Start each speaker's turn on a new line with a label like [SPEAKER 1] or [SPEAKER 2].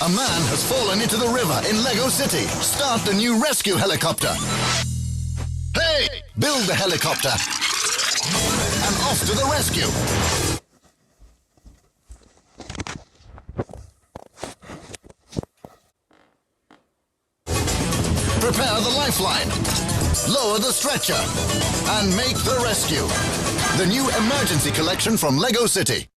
[SPEAKER 1] A man has fallen into the river in Lego City. Start the new rescue helicopter. Hey! Build the helicopter. And off to the rescue. Prepare the lifeline. Lower the stretcher. And make the rescue. The new emergency collection from Lego City.